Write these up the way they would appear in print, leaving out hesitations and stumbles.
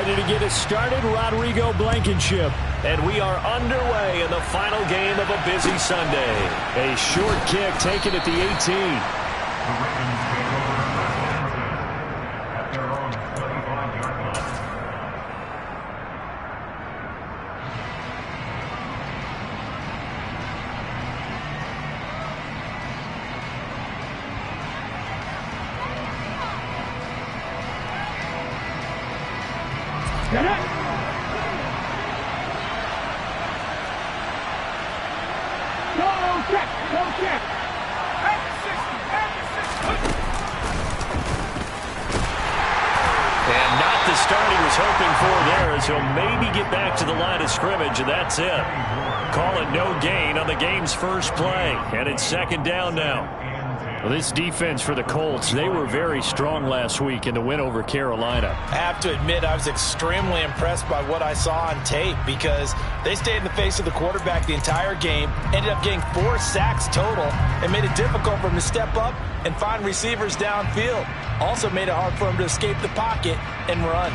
Ready to get us started, Rodrigo Blankenship. And we are underway in the final game of a busy Sunday. A short kick taken at the 18. The Ravens take over at their own 35-yard line. Get it! Go check! Go check! And not the start he was hoping for there, as he'll maybe get back to the line of scrimmage, and that's it. Call it no gain on the game's first play. And it's second down now. Well, this defense for the Colts, they were very strong last week in the win over Carolina. I have to admit, I was extremely impressed by what I saw on tape because they stayed in the face of the quarterback the entire game, ended up getting 4 sacks total, and made it difficult for him to step up and find receivers downfield. Also made it hard for him to escape the pocket and run.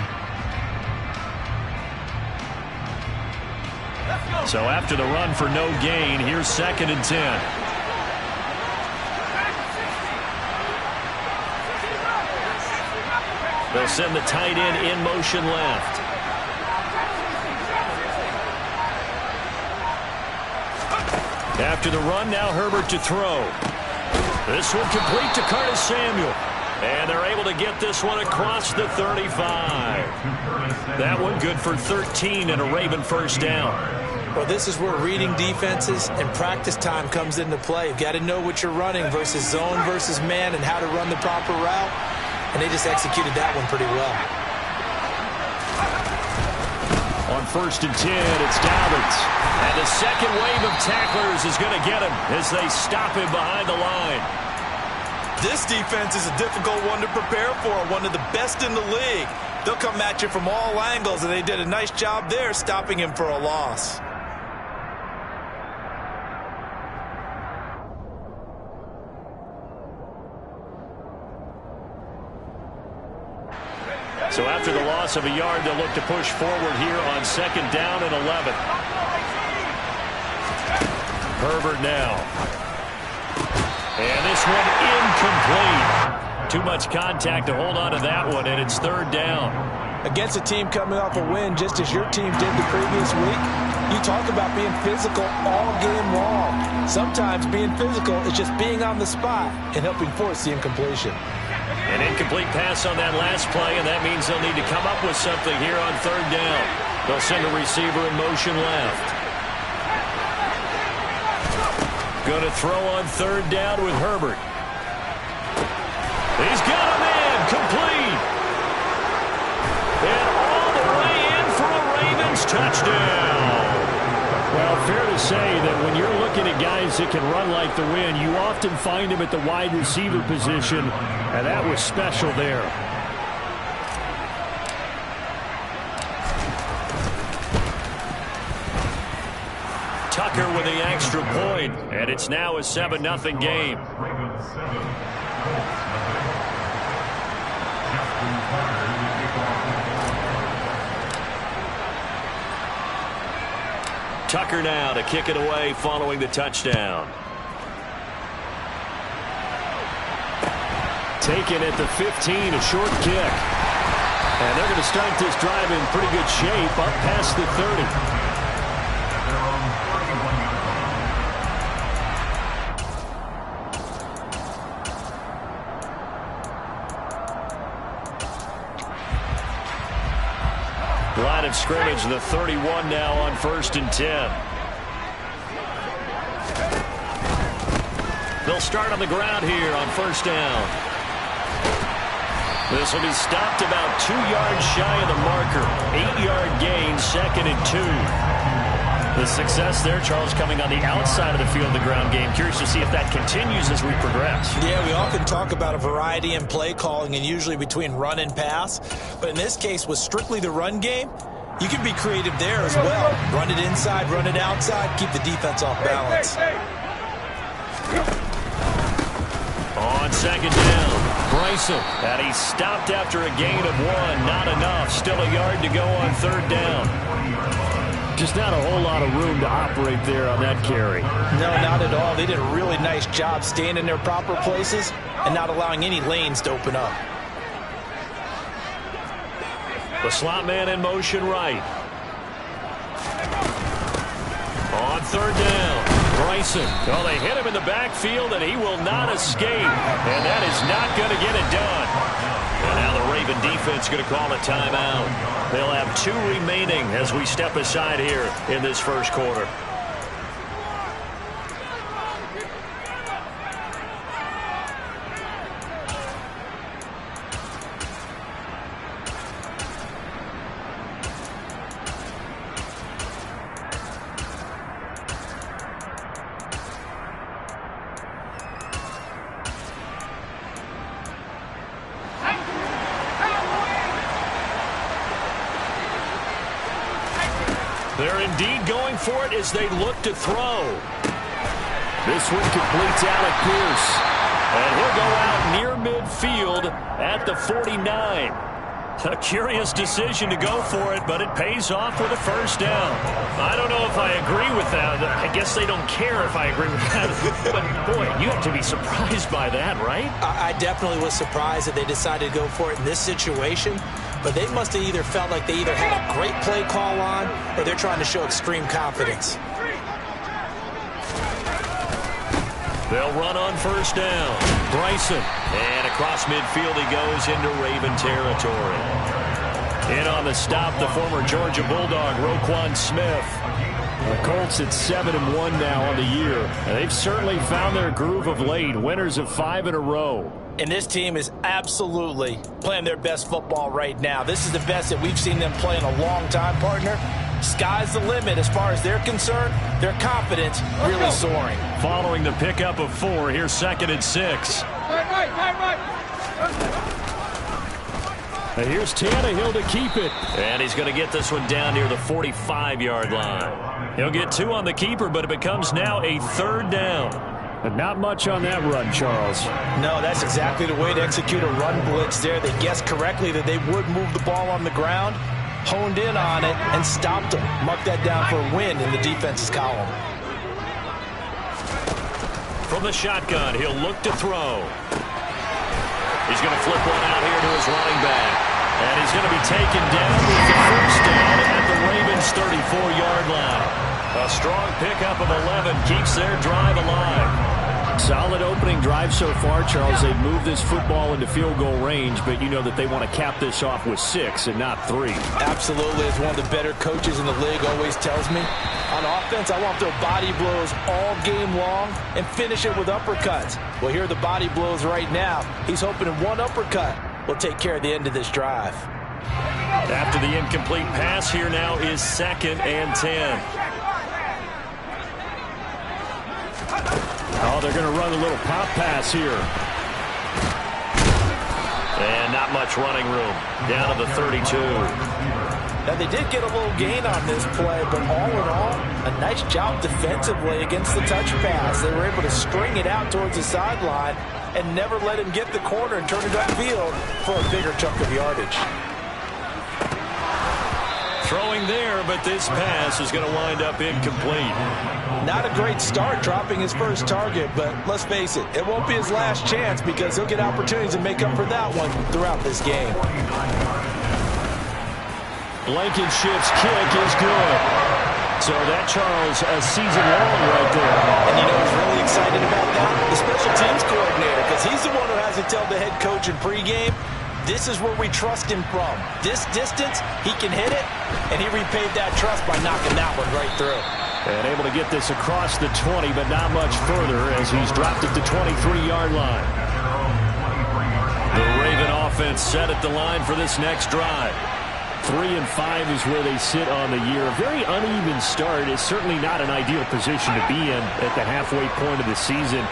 So after the run for no gain, here's second and 10. They'll send the tight end in motion left. After the run, now Herbert to throw. This one complete to Curtis Samuel. And they're able to get this one across the 35. That one good for 13 and a Raven first down. Well, this is where reading defenses and practice time comes into play. You've got to know what you're running versus zone versus man and how to run the proper route. And they just executed that one pretty well. On first and 10, it's Dobbins. And the second wave of tacklers is going to get him as they stop him behind the line. This defense is a difficult one to prepare for, one of the best in the league. They'll come at you from all angles, and they did a nice job there stopping him for a loss. So after the loss of a yard, they'll look to push forward here on second down and 11. Herbert now. And this one incomplete. Too much contact to hold on to that one, and it's third down. Against a team coming off a win, just as your team did the previous week, you talk about being physical all game long. Sometimes being physical is just being on the spot and helping force the incompletion. An incomplete pass on that last play, and that means they'll need to come up with something here on third down. They'll send a receiver in motion left. Going to throw on third down with Herbert. He's got a man complete. And all the way in for a Ravens touchdown. Well, fair to say that when you're looking at guys that can run like the wind, you often find them at the wide receiver position, and that was special there. Tucker with the extra point, and it's now a 7-0 game. Ravens 7, Colts 7. Justin Tucker will kick off the Tucker now to kick it away following the touchdown. Taken at the 15, a short kick. And they're going to start this drive in pretty good shape up past the 30. Line of scrimmage, the 31 now on first and 10. They'll start on the ground here on first down. This will be stopped about 2 yards shy of the marker. 8-yard gain, second and 2. The success there, Charles, coming on the outside of the field in the ground game. Curious to see if that continues as we progress. Yeah, we often talk about a variety in play calling and usually between run and pass. But in this case, with strictly the run game, you can be creative there as well. Run it inside, run it outside, keep the defense off balance. On second down. Bryson, and he stopped after a gain of 1. Not enough. Still a yard to go on 3rd down. Just not a whole lot of room to operate there on that carry. No, not at all. They did a really nice job staying in their proper places and not allowing any lanes to open up. The slot man in motion right. On 3rd down, Bryson. Well, they hit him in the backfield, and he will not escape. And that is not going to get it done. And now the Raven defense going to call a timeout. They'll have 2 remaining as we step aside here in this first quarter. They're indeed going for it as they look to throw. This one completes Alec Pierce. And he'll go out near midfield at the 49. A curious decision to go for it, but it pays off with a 1st down. I don't know if I agree with that. I guess they don't care if I agree with that. But, boy, you have to be surprised by that, right? I definitely was surprised that they decided to go for it in this situation. But they must have either felt like they either had a great play call on or they're trying to show extreme confidence. They'll run on 1st down. Bryson. And across midfield he goes into Raven territory. In on the stop, the former Georgia Bulldog, Roquan Smith. The Colts at 7-1 now on the year. And they've certainly found their groove of late. Winners of 5 in a row. And this team is absolutely playing their best football right now. This is the best that we've seen them play in a long time, partner. Sky's the limit as far as they're concerned. Their confidence really soaring. Following the pickup of 4, here's 2nd and 6. And here's Tannehill to keep it. And he's going to get this one down near the 45-yard line. He'll get 2 on the keeper, but it becomes now a 3rd down. But not much on that run, Charles. No, that's exactly the way to execute a run blitz there. They guessed correctly that they would move the ball on the ground, honed in on it, and stopped them. Mark that down for a win in the defense's column. From the shotgun, he'll look to throw. He's going to flip one out here to his running back. And he's going to be taken down with the 1st down at the Ravens' 34-yard line. A strong pickup of 11 keeps their drive alive. Solid opening drive so far, Charles. They've moved this football into field goal range, but you know that they want to cap this off with 6 and not 3. Absolutely. As one of the better coaches in the league always tells me, on offense, I want to throw body blows all game long and finish it with uppercuts. Well, here are the body blows right now. He's hoping in one uppercut will take care of the end of this drive. After the incomplete pass, here now is 2nd and 10. Oh, they're going to run a little pop pass here. And not much running room. Down to the 32. Now, they did get a little gain on this play, but all in all, a nice job defensively against the touch pass. They were able to string it out towards the sideline and never let him get the corner and turn it upfield for a bigger chunk of yardage. Throwing there, but this pass is going to wind up incomplete. Not a great start dropping his first target, but let's face it, it won't be his last chance because he'll get opportunities to make up for that one throughout this game. Blankenship's kick is good. So that, Charles, a season long right there. And you know who's really excited about that? The special teams coordinator, because he's the one who has to tell the head coach in pregame, this is where we trust him from. This distance, he can hit it, and he repaid that trust by knocking that one right through. And able to get this across the 20, but not much further as he's dropped it to 23-yard line. The Raven offense set at the line for this next drive. 3-5 is where they sit on the year. A very uneven start is certainly not an ideal position to be in at the halfway point of the season.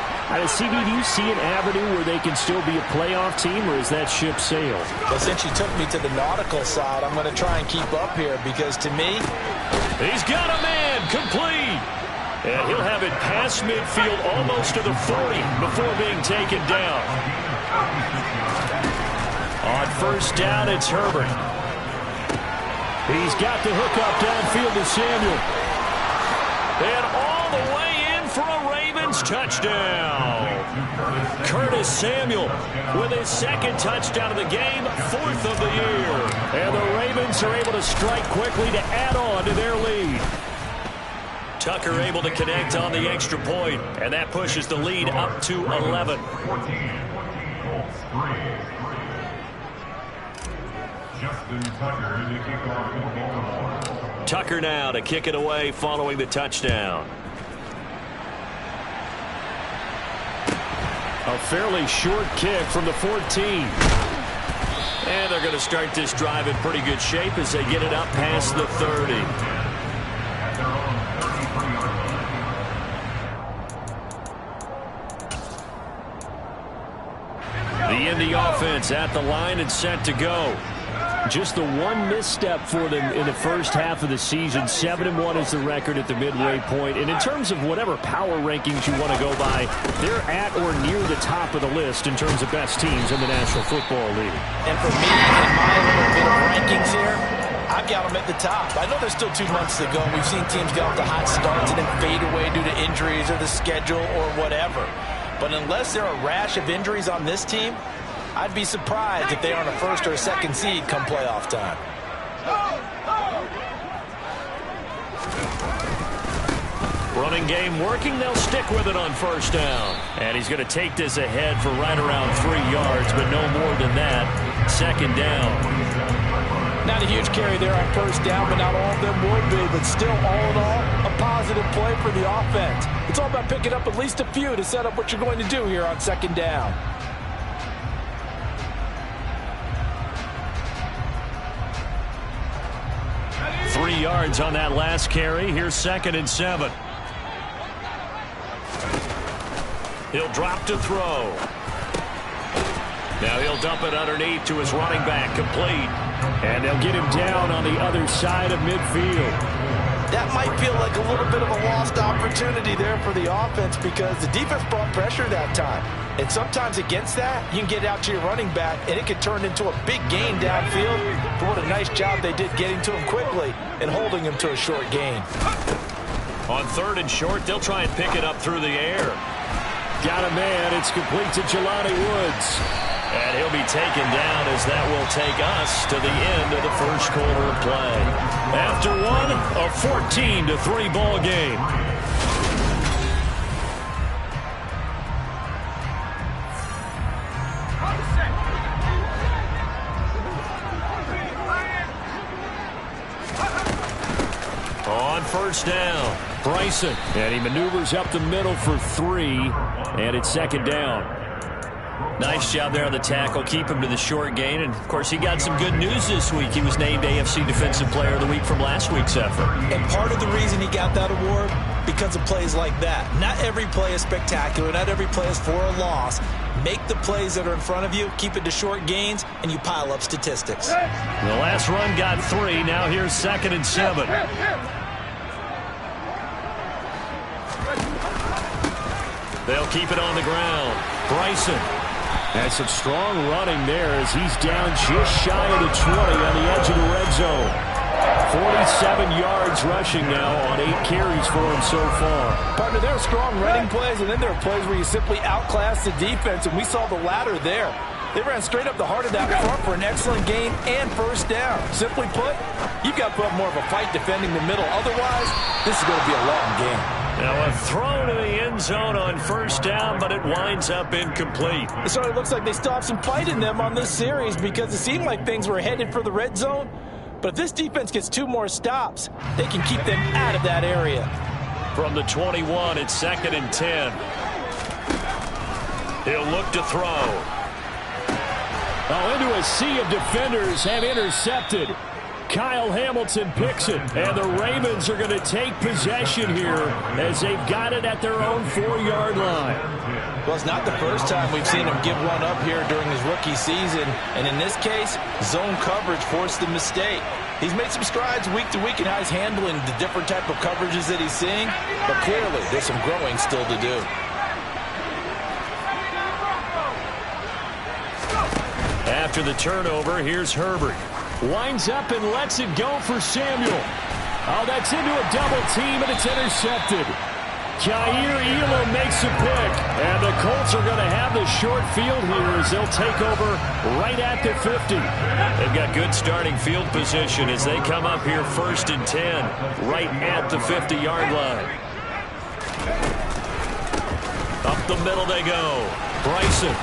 CD, do you see an avenue where they can still be a playoff team, or is that ship sailed? Well, since you took me to the nautical side, I'm going to try and keep up here because to me, he's got a man complete. And he'll have it past midfield almost to the 40 before being taken down. On first down, it's Herbert. He's got the hook up downfield to Samuel. And all the way in for a Ravens touchdown. Curtis Samuel with his second touchdown of the game, 4th of the year. And the Ravens are able to strike quickly to add on to their lead. Tucker able to connect on the extra point, and that pushes the lead up to 11. Tucker now to kick it away following the touchdown. A fairly short kick from the 14. And they're going to start this drive in pretty good shape as they get it up past the 30. The Indy offense at the line and set to go. Just the one misstep for them in the first half of the season. 7-1 is the record at the midway point. And in terms of whatever power rankings you want to go by, they're at or near the top of the list in terms of best teams in the National Football League. And for me, in my little bit of rankings here, I've got them at the top. I know there's still 2 months to go. We've seen teams get off to hot starts and then fade away due to injuries or the schedule or whatever. But unless there are a rash of injuries on this team, I'd be surprised if they aren't a first or a second seed come playoff time. Running game working. They'll stick with it on first down. And he's going to take this ahead for right around 3 yards, but no more than that. Second down. Not a huge carry there on first down, but not all of them would be. But still, all in all, a positive play for the offense. It's all about picking up at least a few to set up what you're going to do here on second down. Three yards on that last carry. Here's 2nd and 7. He'll drop to throw. Now he'll dump it underneath to his running back, complete. And they'll get him down on the other side of midfield. That might feel like a little bit of a lost opportunity there for the offense because the defense brought pressure that time. And sometimes against that, you can get out to your running back, and it could turn into a big gain downfield. But what a nice job they did getting to him quickly and holding him to a short gain. On 3rd and short, they'll try and pick it up through the air. Got a man. It's complete to Jelani Woods. And he'll be taken down as that will take us to the end of the first quarter of play. After one, a 14-3 ball game. On first down, Bryson. And he maneuvers up the middle for 3. And it's 2nd down. Nice job there on the tackle. Keep him to the short gain. And, of course, he got some good news this week. He was named AFC Defensive Player of the Week from last week's effort. And part of the reason he got that award, because of plays like that. Not every play is spectacular. Not every play is for a loss. Make the plays that are in front of you, keep it to short gains, and you pile up statistics. The last run got 3. Now here's 2nd and 7. They'll keep it on the ground. Bryson. And some strong running there as he's down just shy of the 20 on the edge of the red zone. 47 yards rushing now on 8 carries for him so far. Partner, there are strong running plays, and then there are plays where you simply outclass the defense, and we saw the latter there. They ran straight up the heart of that front for an excellent gain and first down. Simply put, you've got to put up more of a fight defending the middle. Otherwise, this is going to be a long game. Now a throw to the end zone on first down, but it winds up incomplete. It certainly looks like they still have some fight in them on this series because it seemed like things were headed for the red zone. But if this defense gets 2 more stops, they can keep them out of that area. From the 21, it's 2nd and 10. He'll look to throw. Oh, into a sea of defenders have intercepted. Kyle Hamilton picks it, and the Ravens are going to take possession here as they've got it at their own 4-yard line. Well, it's not the first time we've seen him give one up here during his rookie season, and in this case, zone coverage forced the mistake. He's made some strides week to week in how he's handling the different type of coverages that he's seeing, but clearly there's some growing still to do. After the turnover, here's Herbert. Winds up and lets it go for Samuel. Oh, that's into a double team, and it's intercepted. Jair Elam makes a pick, and the Colts are going to have the short field here as they'll take over right at the 50. They've got good starting field position as they come up here 1st and 10, right at the 50-yard line. Up the middle they go. Bryson.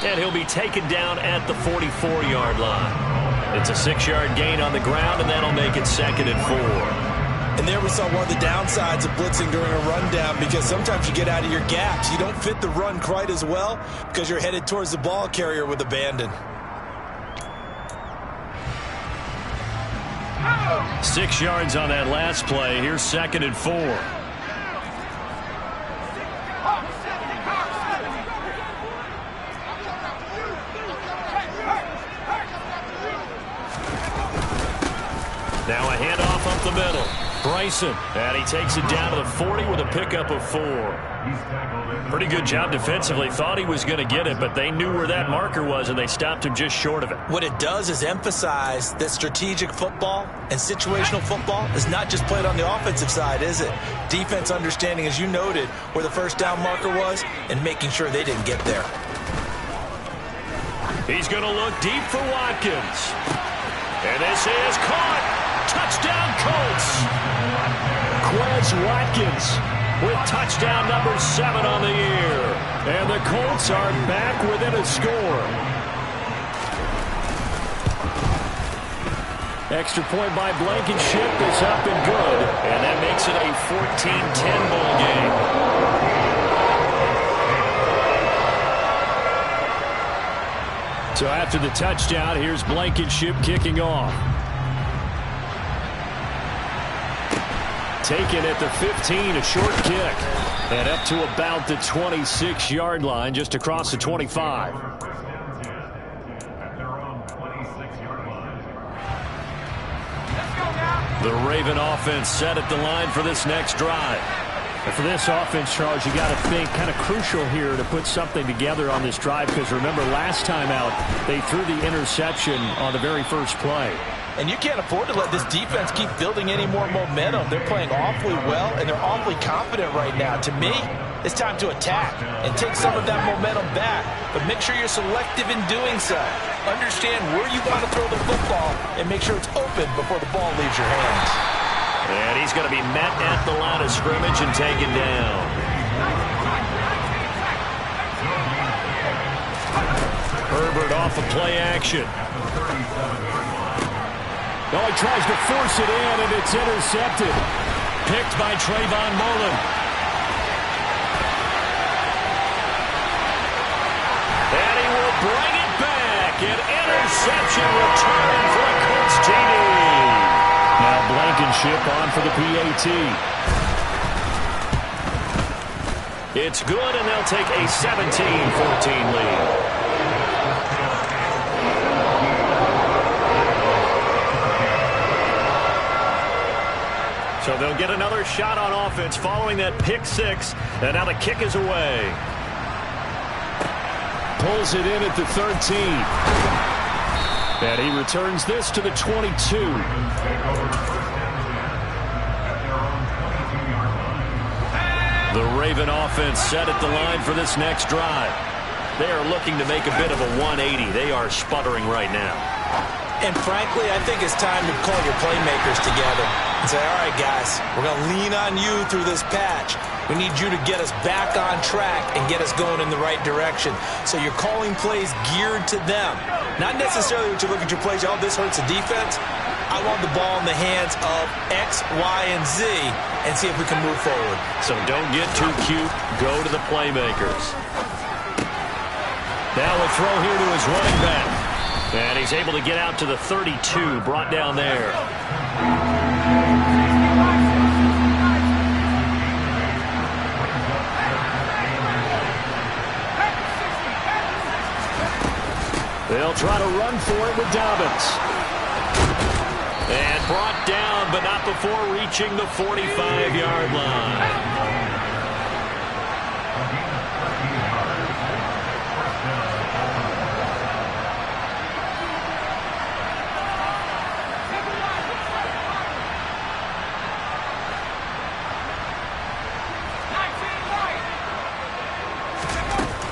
And he'll be taken down at the 44-yard line. It's a 6-yard gain on the ground, and that'll make it 2nd and 4. And there we saw one of the downsides of blitzing during a rundown, because sometimes you get out of your gaps. You don't fit the run quite as well because you're headed towards the ball carrier with abandon. 6 yards on that last play. Here's 2nd and 4. Now a handoff up the middle. Bryson, and he takes it down to the 40 with a pickup of 4. Pretty good job defensively. Thought he was going to get it, but they knew where that marker was, and they stopped him just short of it. What it does is emphasize that strategic football and situational football is not just played on the offensive side, is it? Defense understanding, as you noted, where the first down marker was and making sure they didn't get there. He's going to look deep for Watkins. And this is caught. Touchdown, Colts. Quez Watkins with touchdown number 7 on the year. And the Colts are back within a score. Extra point by Blankenship is up and good. And that makes it a 14-10 ball game. So after the touchdown, here's Blankenship kicking off. Taken at the 15, a short kick. And up to about the 26-yard line, just across the 25. The Raven offense set at the line for this next drive. And for this offense, Charles, you got to think kind of crucial here to put something together on this drive, because remember last time out they threw the interception on the very first play. And you can't afford to let this defense keep building any more momentum. They're playing awfully well, and they're awfully confident right now. To me, it's time to attack and take some of that momentum back. But make sure you're selective in doing so. Understand where you want to throw the football and make sure it's open before the ball leaves your hands. And he's going to be met at the line of scrimmage and taken down. Herbert off of play action. Oh, he tries to force it in, and it's intercepted. Picked by Trayvon Mullen. And he will bring it back. An interception return for a Colts TD. Now Blankenship on for the PAT. It's good, and they'll take a 17-14 lead. So they'll get another shot on offense following that pick 6. And now the kick is away. Pulls it in at the 13. And he returns this to the 22. The Raven offense set at the line for this next drive. They are looking to make a bit of a 180. They are sputtering right now. And frankly, I think it's time to call your playmakers together and say, all right, guys, we're going to lean on you through this patch. We need you to get us back on track and get us going in the right direction. So you're calling plays geared to them. Not necessarily when you look at your plays, oh, this hurts the defense. I want the ball in the hands of X, Y, and Z and see if we can move forward. So don't get too cute. Go to the playmakers. Now a throw here to his running back. And he's able to get out to the 32, brought down there. They'll try to run for it with Dobbins. And brought down, but not before reaching the 45-yard line.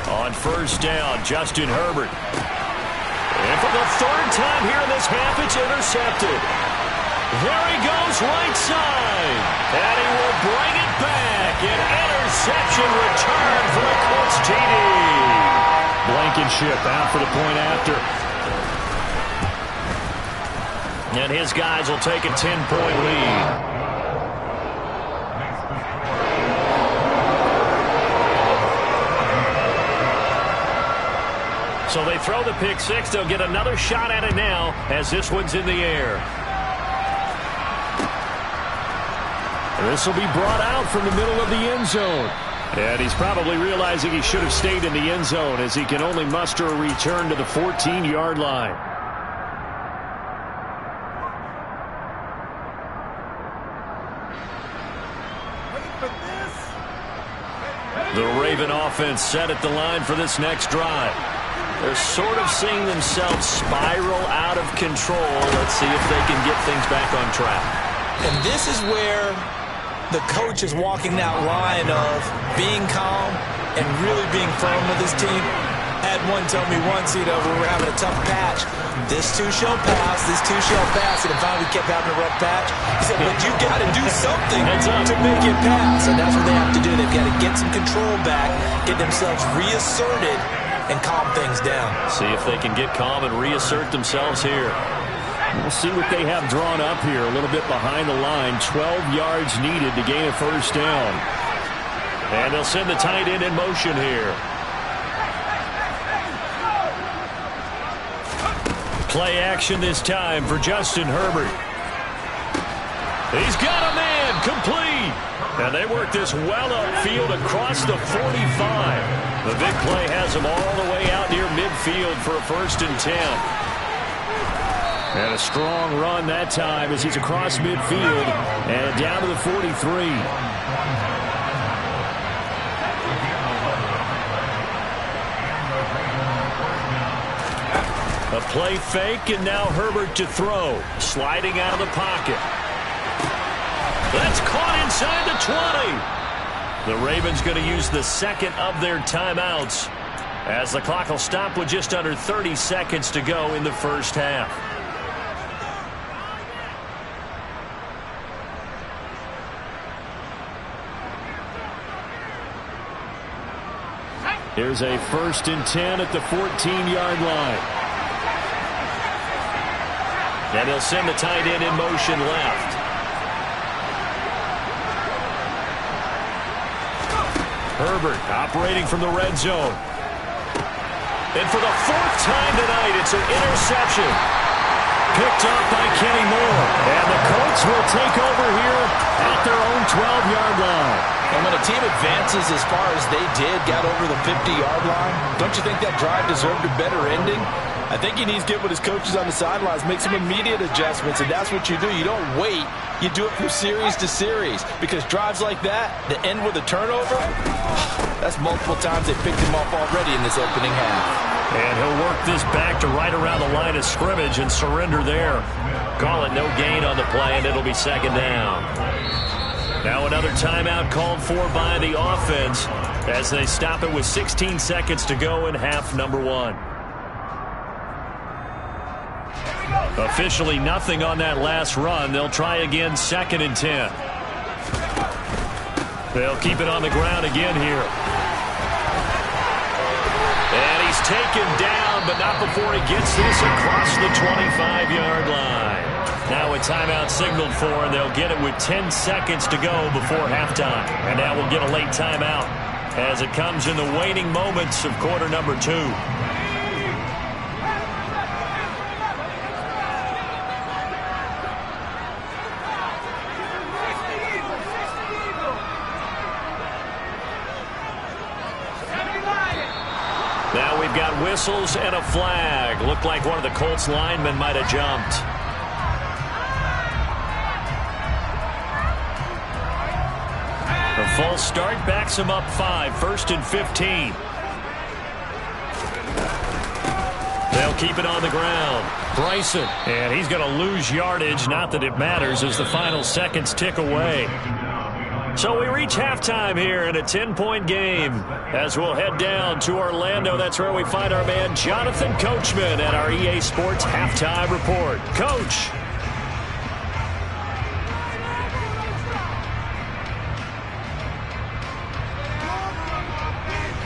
On first down, Justin Herbert. And for the third time here in this half, it's intercepted. There he goes, right side. And he will bring it back. An interception return for the Colts TD. Blankenship out for the point after. And his guys will take a 10-point lead. So they throw the pick six. They'll get another shot at it now as this one's in the air. This will be brought out from the middle of the end zone. And he's probably realizing he should have stayed in the end zone as he can only muster a return to the 14-yard line. The Raven offense set at the line for this next drive. They're sort of seeing themselves spiral out of control. Let's see if they can get things back on track. And this is where the coach is walking that line of being calm and really being firm with his team. Had one tell me once, we were having a tough patch. This too shall pass, this too shall pass. And finally kept having a rough patch. He said, but you got to do something to make it pass. And that's what they have to do. They've got to get some control back, get themselves reasserted, and calm things down. See if they can get calm and reassert themselves here. We'll see what they have drawn up here. A little bit behind the line. 12 yards needed to gain a first down. And they'll send the tight end in motion here. Play action this time for Justin Herbert. He's got a man, complete. And they work this well upfield across the 45. The big play has him all the way out near midfield for a 1st and 10. And a strong run that time as he's across midfield and down to the 43. A play fake, and now Herbert to throw. Sliding out of the pocket. That's caught inside the 20. The Ravens going to use the second of their timeouts as the clock will stop with just under 30 seconds to go in the first half. Here's a 1st and 10 at the 14-yard line. And he'll send the tight end in motion left. Herbert operating from the red zone. And for the 4th time tonight, it's an interception. Picked up by Kenny Moore. And the Colts will take over here at their own 12-yard line. And when a team advances as far as they did, got over the 50-yard line, don't you think that drive deserved a better ending? I think he needs to get with his coaches on the sidelines, make some immediate adjustments, and that's what you do. You don't wait. You do it from series to series, because drives like that, that end with a turnover, that's multiple times they picked him off already in this opening half. And he'll work this back to right around the line of scrimmage and surrender there. Call it no gain on the play, and it'll be 2nd down. Now another timeout called for by the offense as they stop it with 16 seconds to go in half number 1. Officially nothing on that last run. They'll try again 2nd and 10. They'll keep it on the ground again here. And he's taken down, but not before he gets this across the 25-yard line. Now a timeout signaled for, and they'll get it with 10 seconds to go before halftime. And now we'll get a late timeout as it comes in the waning moments of quarter number 2. Now we've got whistles and a flag. Looked like one of the Colts linemen might have jumped. false start backs him up 5, 1st and 15. They'll keep it on the ground. Bryson, and he's going to lose yardage. Not that it matters as the final seconds tick away. So we reach halftime here in a 10-point game. As we'll head down to Orlando, that's where we find our man Jonathan Coachman at our EA Sports Halftime Report. Coach.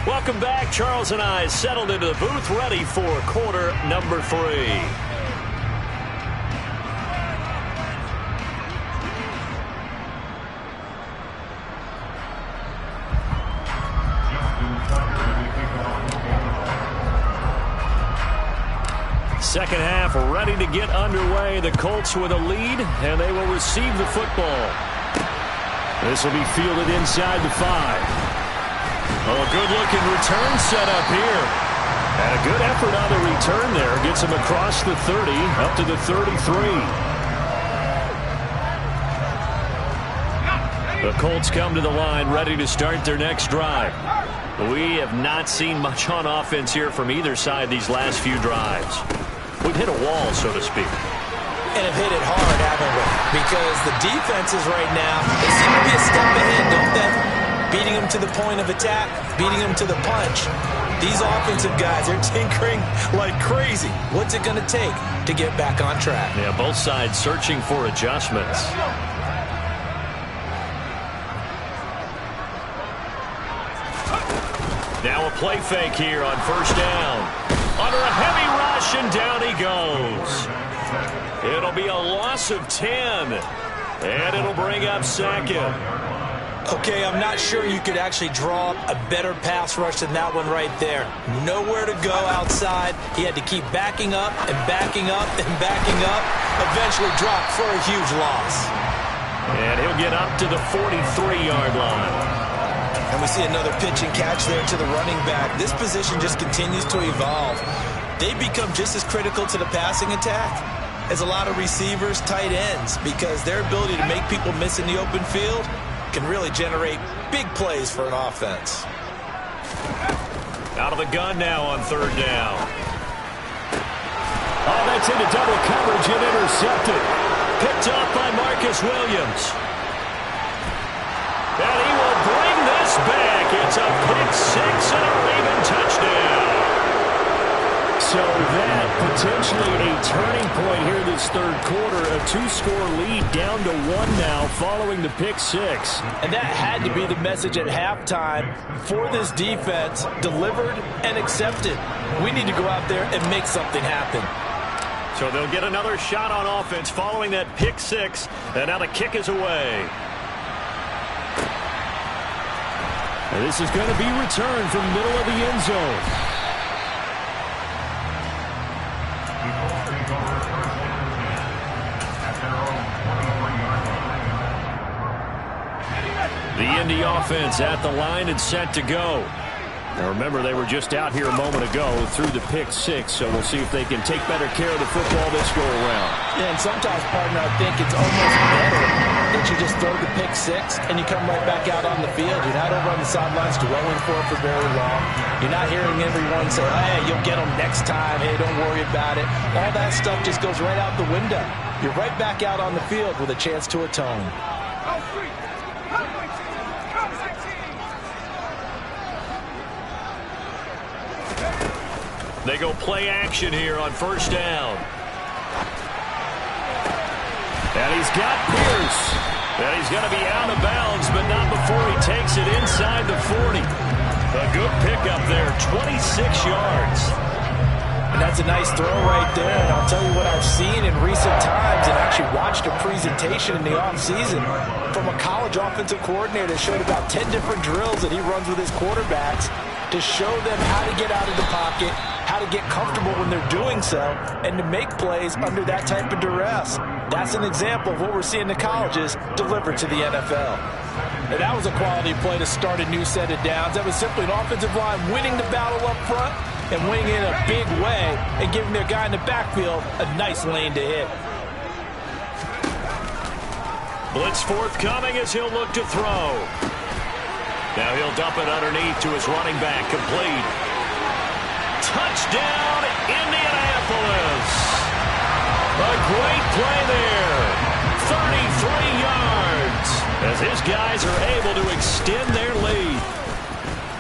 Welcome back. Charles and I settled into the booth, ready for quarter number 3. Second half ready to get underway. The Colts with a lead, and they will receive the football. This will be fielded inside the 5. Oh, a good-looking return set up here. And a good effort on the return there. Gets him across the 30, up to the 33. The Colts come to the line, ready to start their next drive. We have not seen much on offense here from either side these last few drives. We've hit a wall, so to speak. And have hit it hard, haven't we? Because the defenses right now, they seem to be a step ahead, don't they? Beating them to the point of attack, beating them to the punch. These offensive guys, they're tinkering like crazy. What's it going to take to get back on track? Yeah, both sides searching for adjustments. Now a play fake here on first down. Under a heavy rush, and down he goes. It'll be a loss of 10, and it'll bring up second. Okay, I'm not sure you could actually draw up a better pass rush than that one right there. Nowhere to go outside. He had to keep backing up and backing up and backing up. Eventually dropped for a huge loss. And he'll get up to the 43-yard line. And we see another pitch and catch there to the running back. This position just continues to evolve. They become just as critical to the passing attack as a lot of receivers, tight ends, because their ability to make people miss in the open field can really generate big plays for an offense. Out of the gun now on third down. Oh, that's into double coverage and intercepted. Picked up by Marcus Williams. And he will bring this back. It's a pick 6 and a Raven touchdown. So that potentially a turning point here this third quarter. A 2-score lead down to 1 now following the pick 6. And that had to be the message at halftime for this defense. Delivered and accepted. We need to go out there and make something happen. So they'll get another shot on offense following that pick 6. And now the kick is away. And this is going to be returned from the middle of the end zone. The Indy offense at the line and set to go. Now remember, they were just out here a moment ago through the pick 6, so we'll see if they can take better care of the football this go around. Yeah, and sometimes, partner, I think it's almost better that you just throw the pick 6 and you come right back out on the field. You're not over on the sidelines dwelling for very long. You're not hearing everyone say, hey, you'll get them next time. Hey, don't worry about it. All that stuff just goes right out the window. You're right back out on the field with a chance to atone. They go play action here on first down. And he's got Pierce. And he's going to be out of bounds, but not before he takes it inside the 40. A good pickup there, 26 yards. And that's a nice throw right there. And I'll tell you what I've seen in recent times and actually watched a presentation in the offseason from a college offensive coordinator that showed about 10 different drills that he runs with his quarterbacks to show them how to get out of the pocket, how to get comfortable when they're doing so, and to make plays under that type of duress. That's an example of what we're seeing the colleges deliver to the NFL. And that was a quality play to start a new set of downs. That was simply an offensive line winning the battle up front and winning in a big way and giving their guy in the backfield a nice lane to hit. Blitz forthcoming as he'll look to throw. Now he'll dump it underneath to his running back. Complete. Touchdown, Indianapolis. A great play there. 33 yards as his guys are able to extend their lead.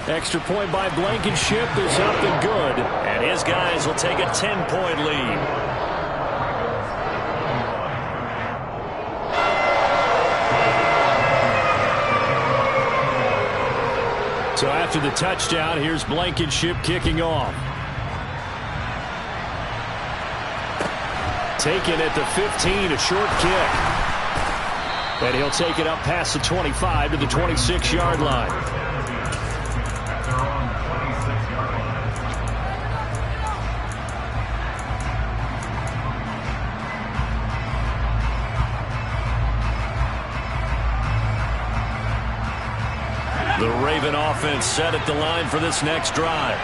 Extra point by Blankenship is up and good. And his guys will take a 10-point lead. So after the touchdown, here's Blankenship kicking off. Taken at the 15, a short kick. And he'll take it up past the 25 to the 26-yard line. The Raven offense set at the line for this next drive.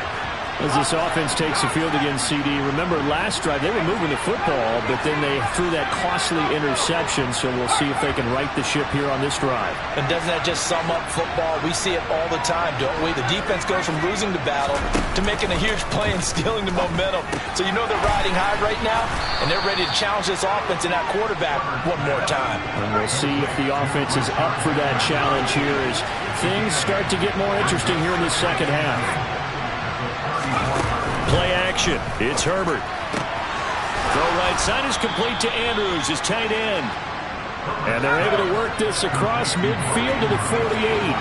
As this offense takes the field against CD, remember last drive they were moving the football, but then they threw that costly interception, so we'll see if they can right the ship here on this drive. And doesn't that just sum up football? We see it all the time, don't we? The defense goes from losing the battle to making a huge play and stealing the momentum. So you know they're riding high right now, and they're ready to challenge this offense and that quarterback one more time. And we'll see if the offense is up for that challenge here as things start to get more interesting here in the second half. Play action. It's Herbert. Throw right side is complete to Andrews, his tight end. And they're able to work this across midfield to the 48.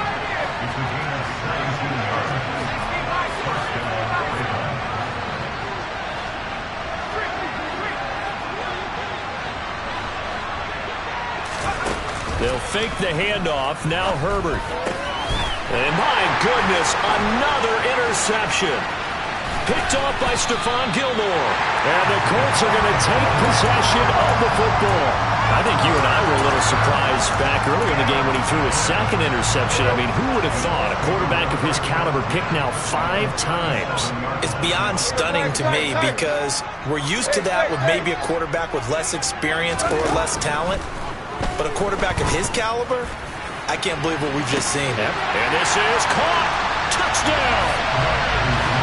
They'll fake the handoff. Now Herbert. And my goodness, another interception. Picked off by Stephon Gilmore. And the Colts are going to take possession of the football. I think you and I were a little surprised back earlier in the game when he threw his second interception. I mean, who would have thought a quarterback of his caliber picked now 5 times? It's beyond stunning to me because we're used to that with maybe a quarterback with less experience or less talent. But a quarterback of his caliber, I can't believe what we've just seen. Yep. And this is caught. Touchdown.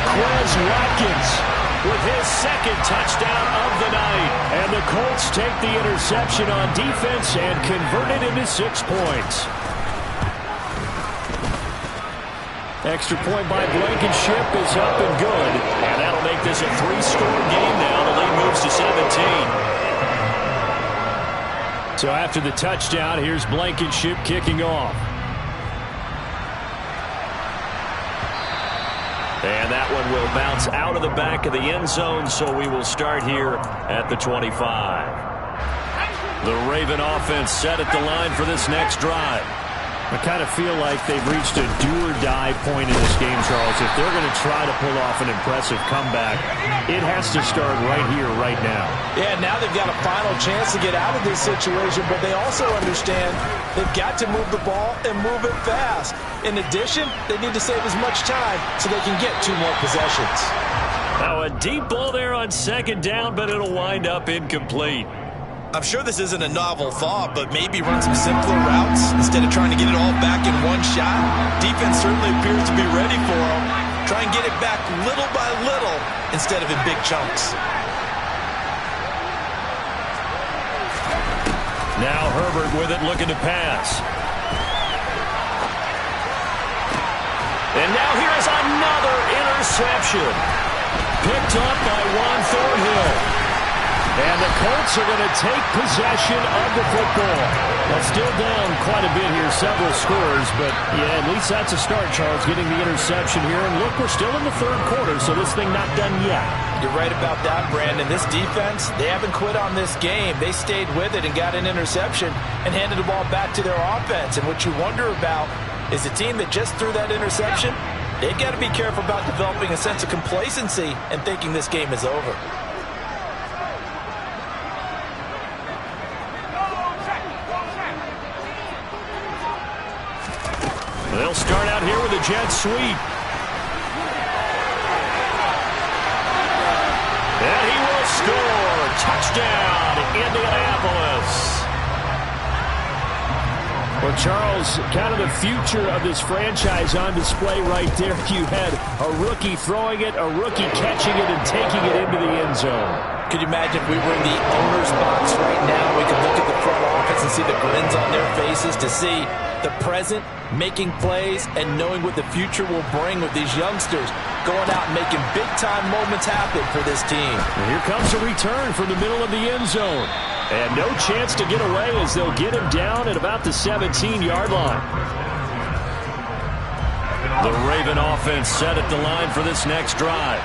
Quez Watkins with his second touchdown of the night. And the Colts take the interception on defense and convert it into 6 points. Extra point by Blankenship is up and good. And that'll make this a 3-score game now. The lead moves to 17. So after the touchdown, here's Blankenship kicking off. And that one will bounce out of the back of the end zone, so we will start here at the 25. The Raven offense set at the line for this next drive. I kind of feel like they've reached a do-or-die point in this game, Charles. If they're going to try to pull off an impressive comeback, it has to start right here, right now. Yeah, now they've got a final chance to get out of this situation, but they also understand they've got to move the ball and move it fast. In addition, they need to save as much time so they can get 2 more possessions. Now a deep ball there on second down, but it'll wind up incomplete. I'm sure this isn't a novel thought, but maybe run some simpler routes instead of trying to get it all back in one shot. Defense certainly appears to be ready for them. Try and get it back little by little instead of in big chunks. Now Herbert with it, looking to pass. And now here is another interception. Picked up by Juan Thornhill. And the Colts are going to take possession of the football. That's still down quite a bit here, several scores, but yeah, at least that's a start, Charles, getting the interception here. And look, we're still in the 3rd quarter, so this thing not done yet. You're right about that, Brandon. This defense, they haven't quit on this game. They stayed with it and got an interception and handed the ball back to their offense. And what you wonder about is the team that just threw that interception, they've got to be careful about developing a sense of complacency and thinking this game is over. They'll start out here with a jet sweep. And he will score. Touchdown, Indianapolis. Well, Charles, kind of the future of this franchise on display right there. You had a rookie throwing it, a rookie catching it, and taking it into the end zone. Could you imagine if we were in the owner's box right now, we could look at the front office and see the grins on their faces, to see the present making plays and knowing what the future will bring with these youngsters going out and making big-time moments happen for this team. And here comes a return from the middle of the end zone. And no chance to get away as they'll get him down at about the 17-yard line. The Raven offense set at the line for this next drive.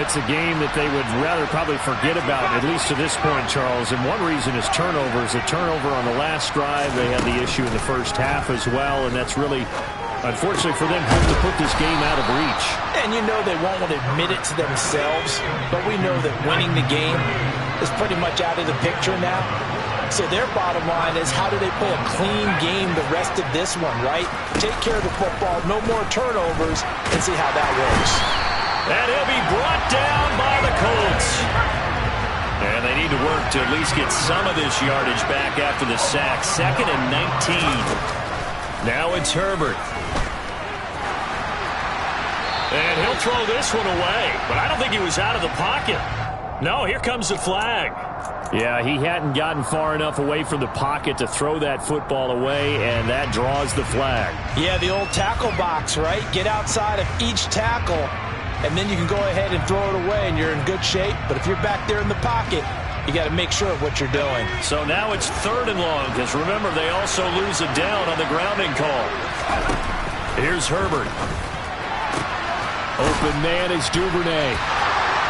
It's a game that they would rather probably forget about, at least to this point, Charles. And one reason is turnovers. A turnover on the last drive. They had the issue in the first half as well, and that's really, unfortunately for them, helped to put this game out of reach. And you know they won't want to admit it to themselves, but we know that winning the game is pretty much out of the picture now. So their bottom line is, how do they play a clean game the rest of this one, right? Take care of the football, no more turnovers, and see how that works. And he'll be brought down by the Colts. And they need to work to at least get some of this yardage back after the sack. 2nd and 19. Now it's Herbert. And he'll throw this one away. But I don't think he was out of the pocket. No, here comes the flag. Yeah, he hadn't gotten far enough away from the pocket to throw that football away, and that draws the flag. Yeah, the old tackle box, right? Get outside of each tackle, and then you can go ahead and throw it away, and you're in good shape. But if you're back there in the pocket, you got to make sure of what you're doing. So now it's 3rd and long, because remember, they also lose a down on the grounding call. Here's Herbert. Open man is Duvernay.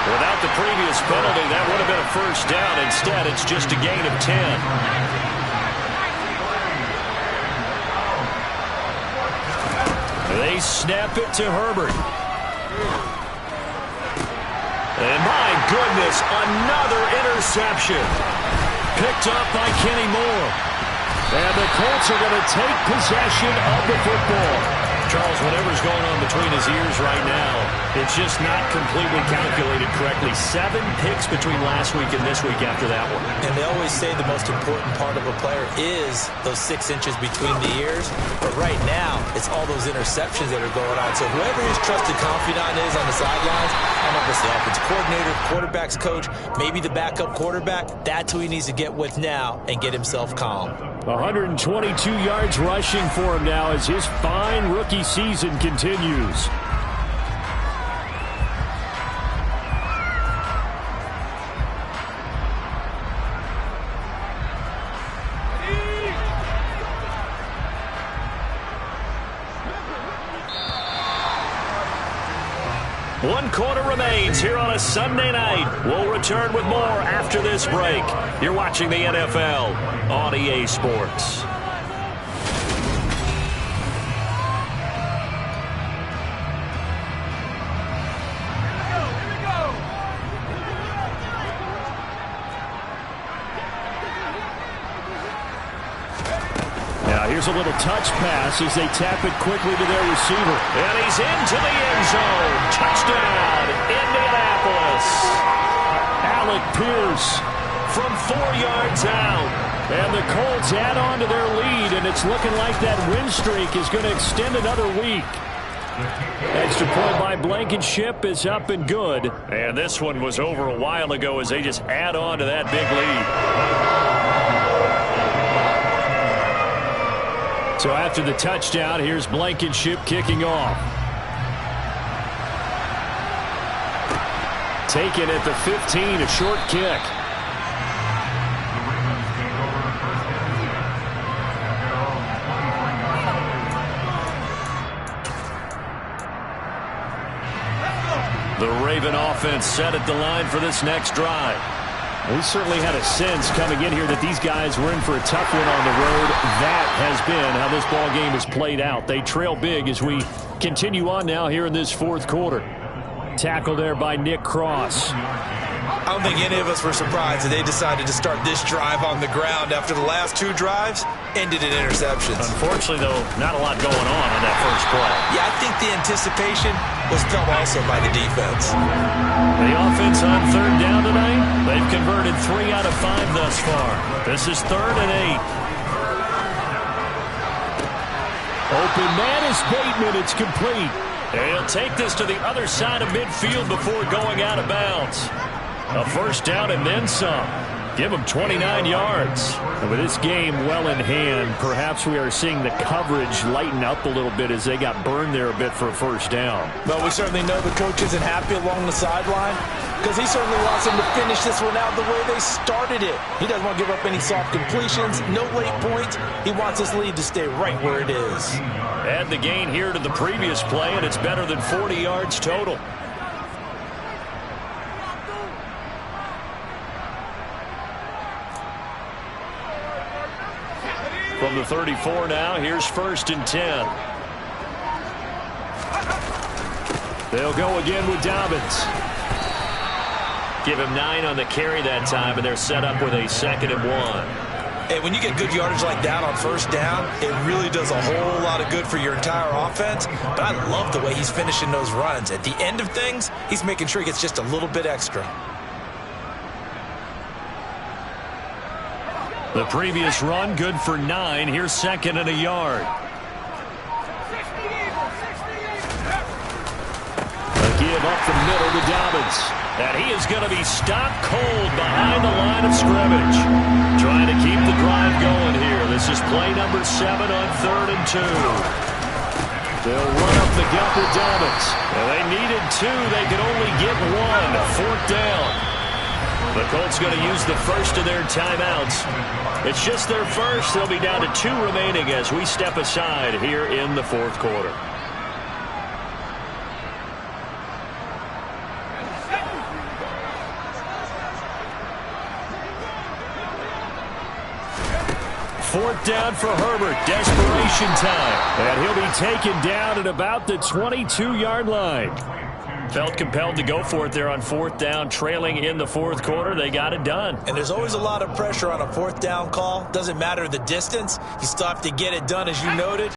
Without the previous penalty, that would have been a first down. Instead, it's just a gain of 10. They snap it to Herbert. And my goodness, another interception. Picked up by Kenny Moore. And the Colts are going to take possession of the football. Charles, whatever's going on between his ears right now, it's just not completely calculated correctly. 7 picks between last week and this week after that one. And they always say the most important part of a player is those 6 inches between the ears. But right now, it's all those interceptions that are going on. So whoever his trusted confidant is on the sidelines, I don't know if it's the offensive coordinator, quarterback's coach, maybe the backup quarterback, that's who he needs to get with now and get himself calm. 122 yards rushing for him now as his fine rookie season continues. One quarter remains here on a Sunday night. We'll return with more after this break. You're watching the NFL on EA Sports. Here's a little touch pass as they tap it quickly to their receiver. And he's into the end zone. Touchdown, Indianapolis. Alec Pierce from 4 yards out. And the Colts add on to their lead, and it's looking like that win streak is going to extend another week. Extra point by Blankenship is up and good. And this one was over a while ago as they just add on to that big lead. So after the touchdown, here's Blankenship kicking off. Taken at the 15, a short kick. The Raven offense set at the line for this next drive. We certainly had a sense coming in here that these guys were in for a tough one on the road. That has been how this ball game has played out. They trail big as we continue on now here in this fourth quarter. Tackle there by Nick Cross. I don't think any of us were surprised that they decided to start this drive on the ground after the last 2 drives ended in interceptions. Unfortunately, though, not a lot going on that first play. Yeah, I think the anticipation was felt also by the defense. The offense on 3rd down tonight, they've converted 3 out of 5 thus far. This is 3rd and 8. Open man is Bateman. It's complete. And he'll take this to the other side of midfield before going out of bounds. A first down and then some. Give him 29 yards. And with this game well in hand, perhaps we are seeing the coverage lighten up a little bit as they got burned there a bit for a first down. But we certainly know the coach isn't happy along the sideline because he certainly wants them to finish this one out the way they started it. He doesn't want to give up any soft completions, no late points. He wants his lead to stay right where it is. Add the gain here to the previous play, and it's better than 40 yards total. From the 34 now, here's 1st and 10. They'll go again with Dobbins. Give him 9 on the carry that time, and they're set up with a 2nd and 1. Hey, when you get good yardage like that on first down, it really does a whole lot of good for your entire offense. But I love the way he's finishing those runs. At the end of things, he's making sure he gets just a little bit extra. The previous run, good for 9. Here's 2nd and a yard. A give up the middle to Dobbins. And he is going to be stopped cold behind the line of scrimmage. Trying to keep the drive going here. This is play number 7 on 3rd and 2. They'll run up the gut with Dobbins. And they needed 2. They could only get 1. 4th down. The Colts going to use the first of their timeouts. It's just their first. They'll be down to 2 remaining as we step aside here in the 4th quarter. Fourth down for Herbert. Desperation time. And he'll be taken down at about the 22-yard line. Felt compelled to go for it there on 4th down, trailing in the 4th quarter. They got it done. And there's always a lot of pressure on a 4th down call. Doesn't matter the distance. You still have to get it done, as you noted.